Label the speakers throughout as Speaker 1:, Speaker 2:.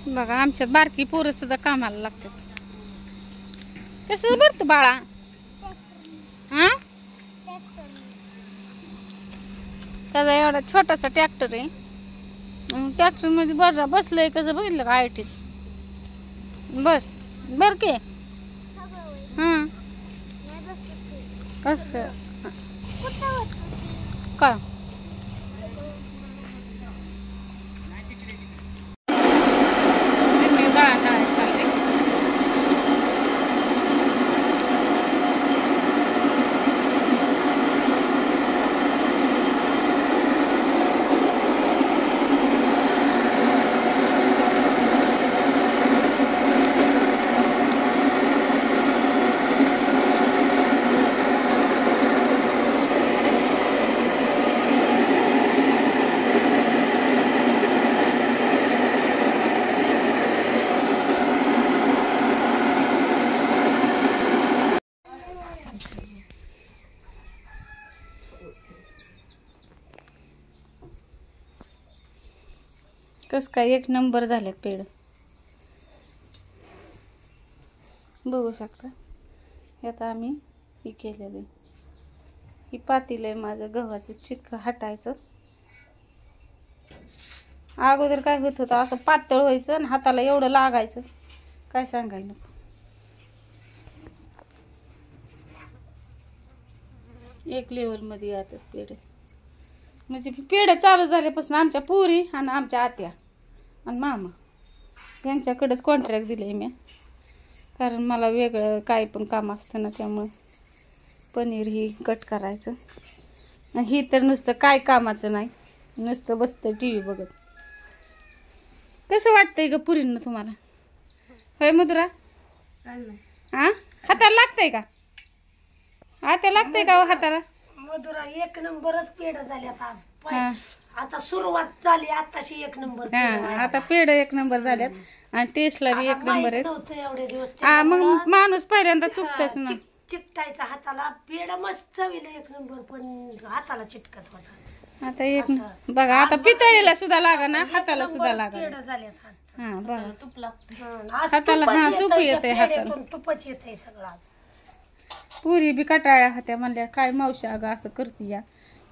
Speaker 1: बघा आमच्यात बारकी पोरं सुद्धा कामाला लागतात. कसं भरतं बाळा? हा, त्याचा एवढा छोटासा ट्रॅक्टर आहे. ट्रॅक्टर मध्ये बरं बसलंय कसं बघितलं का आयटीत. बस बर के हा असं का डाळ चालले. कस काय एक नंबर झालेत पेड. बघू शकता. आता आम्ही ही केलेलं ही पातील आहे माझं गव्हाचं चिक्क हटायचं. अगोदर काय होत होतं असं पातळ व्हायचं आणि हाताला एवढं लागायचं काय सांगायला नको. एक लेवल मध्ये येतात पेढे. म्हणजे पेढे चालू झाल्यापासून आमच्या पुरी आणि आमच्या आत्या आणि मामा यांच्याकडेच कॉन्ट्रॅक्ट दिले मी. कारण मला वेगळं काय पण काम असतं ना, त्यामुळे पनीर ही कट करायचं. ही तर नुसतं काय कामाचं नाही, नुसतं बसतं टी व्ही बघत. कसं वाटतंय ग पुरींना तुम्हाला? होय मधुरा? हा, हाताला लागतंय का? आता लागतंय का हाताला?
Speaker 2: मधुरा एक नंबरच पेढ झाल्यात आज. आता सुरुवात झाली आताशी एक नंबर.
Speaker 1: आता पेढ एक नंबर झाल्यात आणि टेस्टला बी एक नंबर आहे.
Speaker 2: एवढे दिवस
Speaker 1: मग माणूस पहिल्यांदा चुकतच ना.
Speaker 2: चिकटायचा हाताला. पेढ मस्त चवीला एक नंबर, पण हाताला चिटकत होता.
Speaker 1: आता एक बघा आता पितळीला सुद्धा लागा ना, हाताला सुद्धा लागा.
Speaker 2: पेढ झाल्यात.
Speaker 1: हा बघा
Speaker 2: तूप लागतं
Speaker 1: हाताला. हा तूप येते हाताला.
Speaker 2: तुपच येते सगळं आज.
Speaker 1: पुरी बी कटाळ्या होत्या म्हणल्या काय मावशी अगं असं करते या.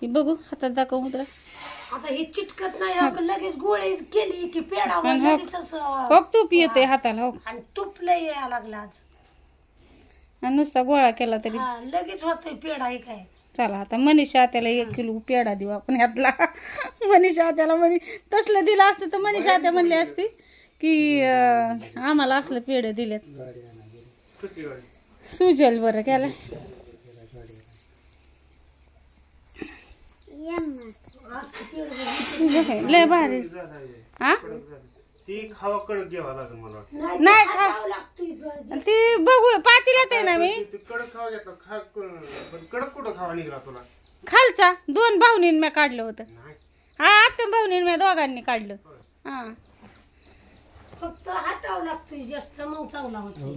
Speaker 1: ही बघू हातात दाखव मुद्रा.
Speaker 2: आता ही चिटकत नाही, लगेच गोळी केली की पेढा
Speaker 1: हो तूप येते हाताला. हो
Speaker 2: आणि तूप लय यायला लागला आज.
Speaker 1: आणि नुसता गोळा केला तरी
Speaker 2: लगेच होतोय पेढा. हे काय
Speaker 1: चला आता मनीषा आत्याला 1 किलो पेढा देऊ आपण ह्यातला. मनीषा आत्याला तसलं दिलं असतं तर मनीषा आत्या म्हणली असती की आम्हाला असलं पेढे दिलेत. सुजल बरं केला. लय भारी. हा नाही खा ती बघू पातीलात आहे ना मी. खालचा 2 भावनीन मी काढलं होतं. हा आत्या भावनीन मी दोघांनी काढलं. हा
Speaker 2: फक्त हटावं लागतोय जास्त, मग चांगला होतो.